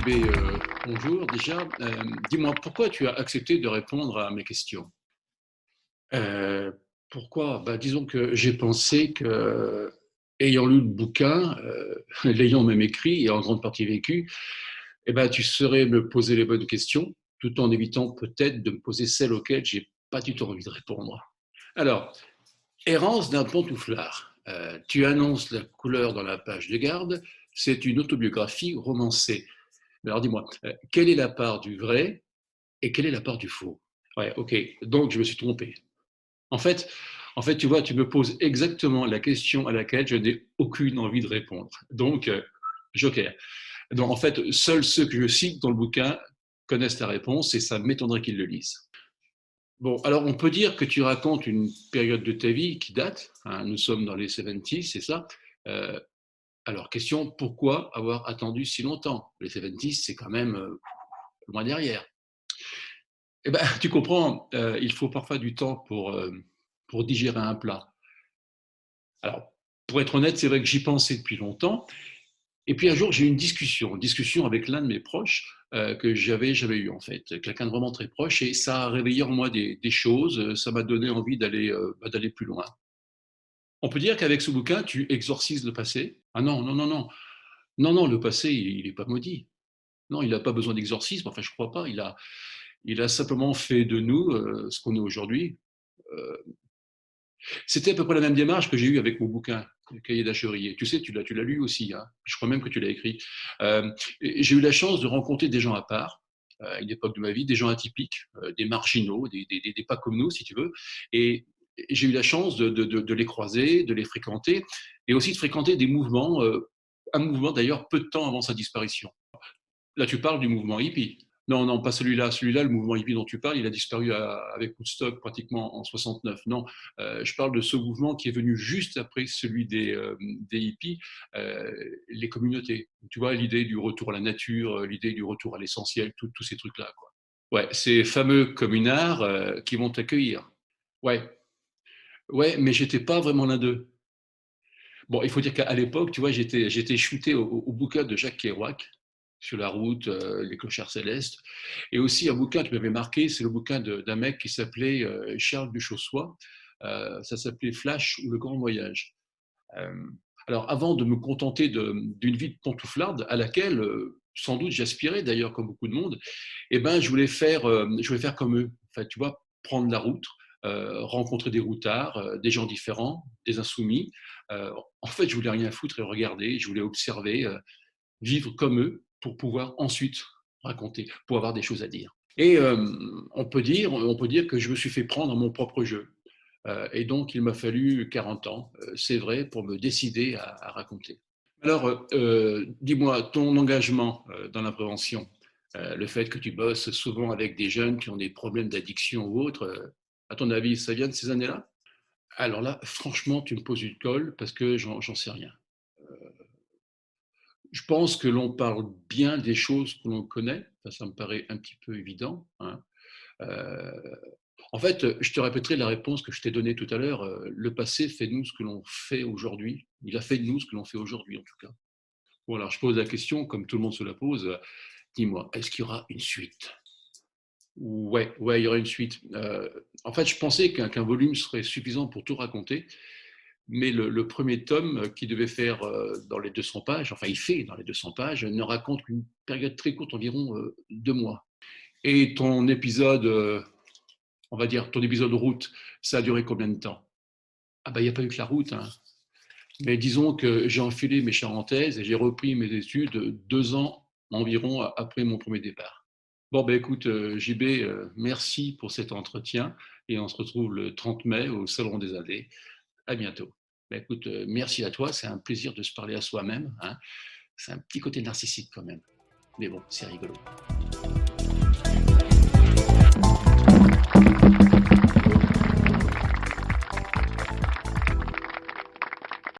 JB, bonjour. Déjà, dis-moi, pourquoi tu as accepté de répondre à mes questions? Euh, Pourquoi? Disons que j'ai pensé que, ayant lu le bouquin, l'ayant même écrit et en grande partie vécu, tu saurais me poser les bonnes questions, tout en évitant peut-être de me poser celles auxquelles j'ai pas du tout envie de répondre. Alors, Errance d'un pantouflard. Tu annonces la couleur dans la page de garde. C'est une autobiographie romancée. Alors dis-moi, quelle est la part du vrai et quelle est la part du faux? Ouais, ok, donc je me suis trompé. En fait, tu vois, tu me poses exactement la question à laquelle je n'ai aucune envie de répondre. Donc, joker. Donc, en fait, seuls ceux que je cite dans le bouquin connaissent la réponse et ça m'étonnerait qu'ils le lisent. Bon, alors on peut dire que tu racontes une période de ta vie qui date, hein, nous sommes dans les 70, c'est ça. Euh, alors, question, pourquoi avoir attendu si longtemps? Les 70, c'est quand même loin derrière. Tu comprends, il faut parfois du temps pour digérer un plat. Alors, pour être honnête, c'est vrai que j'y pensais depuis longtemps. Et puis un jour, j'ai eu une discussion avec l'un de mes proches que j'avais jamais eu en fait, quelqu'un de vraiment très proche, et ça a réveillé en moi des choses, ça m'a donné envie d'aller plus loin. On peut dire qu'avec ce bouquin, tu exorcises le passé? Ah non, non, non, non. Non, non, le passé, il n'est pas maudit. Non, il n'a pas besoin d'exorcisme, enfin je crois pas. Il a simplement fait de nous ce qu'on est aujourd'hui. Euh, C'était à peu près la même démarche que j'ai eue avec mon bouquin, le Cahier d'Achevrier. Tu sais, tu l'as lu aussi, hein. Je crois même que tu l'as écrit. J'ai eu la chance de rencontrer des gens à part, à une époque de ma vie, des gens atypiques, des marginaux, des pas comme nous, si tu veux. Et j'ai eu la chance de les croiser, de les fréquenter, et aussi de fréquenter des mouvements, un mouvement d'ailleurs peu de temps avant sa disparition. Là, tu parles du mouvement hippie. Non, non, pas celui-là. Celui-là, le mouvement hippie dont tu parles, il a disparu avec Woodstock pratiquement en 69. Non, je parle de ce mouvement qui est venu juste après celui des hippies, les communautés. Tu vois, l'idée du retour à la nature, l'idée du retour à l'essentiel, tous ces trucs-là, quoi. Ouais, ces fameux communards qui vont t'accueillir. Ouais, ouais, mais j'étais pas vraiment l'un d'eux. Bon, il faut dire qu'à l'époque, tu vois, j'étais shooté au bouquin de Jacques Kerouac, Sur la route, Les clochards célestes. Et aussi un bouquin qui m'avait marqué, c'est le bouquin d'un mec qui s'appelait Charles Duchossois. Ça s'appelait Flash ou Le Grand Voyage. Euh, alors, avant de me contenter d'une vie de pantouflarde, à laquelle sans doute j'aspirais d'ailleurs comme beaucoup de monde, je voulais faire comme eux. Enfin, tu vois, prendre la route, rencontrer des routards, des gens différents, des insoumis. En fait, je voulais rien foutre et regarder, je voulais observer, vivre comme eux pour pouvoir ensuite raconter, pour avoir des choses à dire. Et on peut dire que je me suis fait prendre à mon propre jeu. Et donc, il m'a fallu 40 ans, c'est vrai, pour me décider à raconter. Alors, dis-moi, ton engagement dans la prévention, le fait que tu bosses souvent avec des jeunes qui ont des problèmes d'addiction ou autres, à ton avis, ça vient de ces années-là? Alors là, franchement, tu me poses une colle parce que j'en sais rien. Je pense que l'on parle bien des choses que l'on connaît, ça me paraît un petit peu évident, hein. Euh, En fait, je te répéterai la réponse que je t'ai donnée tout à l'heure. Le passé fait de nous ce que l'on fait aujourd'hui. Il a fait de nous ce que l'on fait aujourd'hui, en tout cas. Bon, alors je pose la question, comme tout le monde se la pose. Dis-moi, est-ce qu'il y aura une suite? Ouais, ouais, il y aura une suite. En fait, je pensais qu'un volume serait suffisant pour tout raconter, mais le premier tome, qui devait faire dans les 200 pages, enfin, il fait dans les 200 pages, ne raconte qu'une période très courte, environ 2 mois. Et ton épisode, on va dire, ton épisode route, ça a duré combien de temps? Ah il n'y a pas eu que la route, hein. Mais disons que j'ai enfilé mes charentaises et j'ai repris mes études 2 ans environ après mon premier départ. Bon, écoute, JB, merci pour cet entretien et on se retrouve le 30 mai au Salon des Indés. À bientôt. Écoute, merci à toi, c'est un plaisir de se parler à soi-même, hein. C'est un petit côté narcissique quand même. Mais bon, c'est rigolo.